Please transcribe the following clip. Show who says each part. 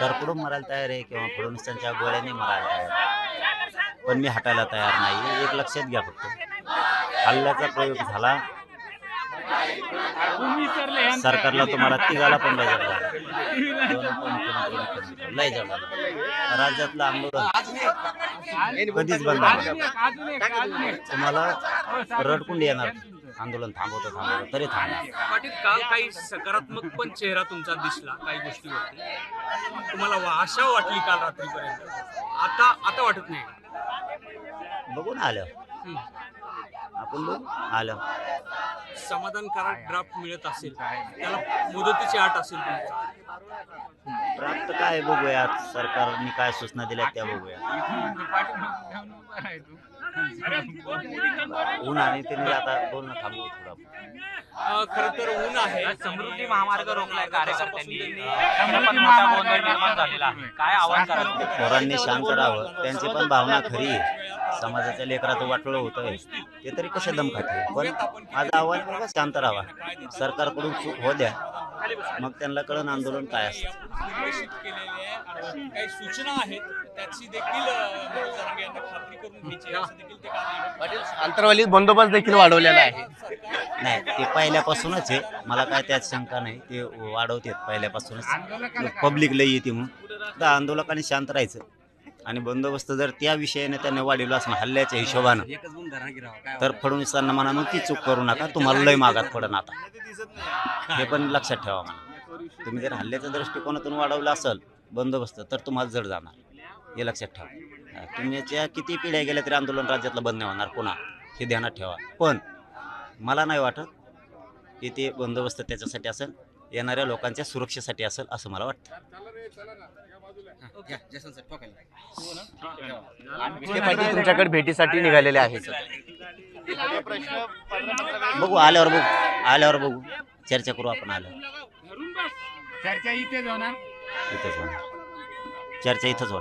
Speaker 1: तर पुढून मरायला तयार आहे किंवा फडणवीसांच्या गोळ्याने मरायला तयार आहे. पण मी हटायला तयार नाही. एक लक्षात घ्या फक्त, हल्ल्याचा प्रयोग झाला, सरकारला तुम्हाला तिघाला पण लय जड झालं. दोन उपमुख्यमंत्री लय जड झालं. राज्यातलं आंदोलन कधीच बंद नाही. तुम्हाला रडकुंड येणार, आंदोलन थांबवतं तरी थांबणार.
Speaker 2: पाटील, काल काही सकारात्मक पण चेहरा तुमचा दिसला काही गोष्टीवरती, तुम्हाला आशा वाटली काल रात्रीपर्यंत, आता वाटत नाही?
Speaker 1: बघून आलं आपण, बघू आलं.
Speaker 2: समाधानकारक ड्राफ्ट मिळत असेल, त्याला मुदतीची अट असेल तुमची?
Speaker 1: प्राप्त काय बघूया, सरकारने काय सूचना दिल्या त्या बघूया. ऊन आणि त्यांनी आता बोलणं थांबवू थोडं.
Speaker 2: खरं तर ऊन आहे.
Speaker 3: समृद्धी महामार्ग रोखलाय कार्यकर्त्यांनी, पण मोठा गोंधळ निर्माण झालेला आहे. काय आव्हान करायचं?
Speaker 1: पोरांनी शांत राहावं, त्यांची पण भावना खरी आहे. समाजाच्या लेकराचं वाटोळं होतंय, ते तरी कसे दम खाते. पण माझं आव्हान बघा, शांत राहावा, सरकारकडून चूक हो द्या, मग त्यांना कळण आंदोलन काय असतं.
Speaker 2: निर्देशित केलेले काही सूचना आहेत, त्याची देखील जरांगे यांना खात्री करून घ्यायची असं देखील ते
Speaker 4: पाटील, अंतर्वालीत बंदोबस्त देखील वाढवलेला आहे.
Speaker 1: नाही, ते पहिल्यापासूनच आहे, मला काय त्यात शंका नाही. ते वाढवतात पहिल्यापासूनच, पब्लिक लई येते म्हणून. तर आंदोलकांनी शांत राहायचं आणि बंदोबस्त जर त्या विषयाने त्यांनी वाढवला असं हल्ल्याच्या हिशोबानं, तर फडणवीसांना म्हणा मग ती चूक करू नका, तुम्हाला लय मागात पडन. आता हे पण लक्षात ठेवा म्हणा, तुम्ही जर हल्ल्याच्या दृष्टिकोनातून वाढवलं असेल बंदोबस्त, तर तुम्हाला जड जाणार, हे लक्षात ठेवा. तुम्हीच्या किती पिढ्या गेल्या तरी आंदोलन राज्यातलं बंद नाही होणार पुन्हा, हे ध्यानात ठेवा. पण मला नाही वाटत की ते बंदोबस्त त्याच्यासाठी असेल, येणाऱ्या लोकांच्या सुरक्षेसाठी असेल असं मला वाटतं.
Speaker 4: विखे पाटील तुमच्याकडे भेटीसाठी निघालेले आहेत.
Speaker 1: बघू, आल्यावर बघू, चर्चा करू आपण. आल्यावर
Speaker 5: चर्चा इथेच होणार.
Speaker 1: इथंच होणार, चर्चा इथंच होणार.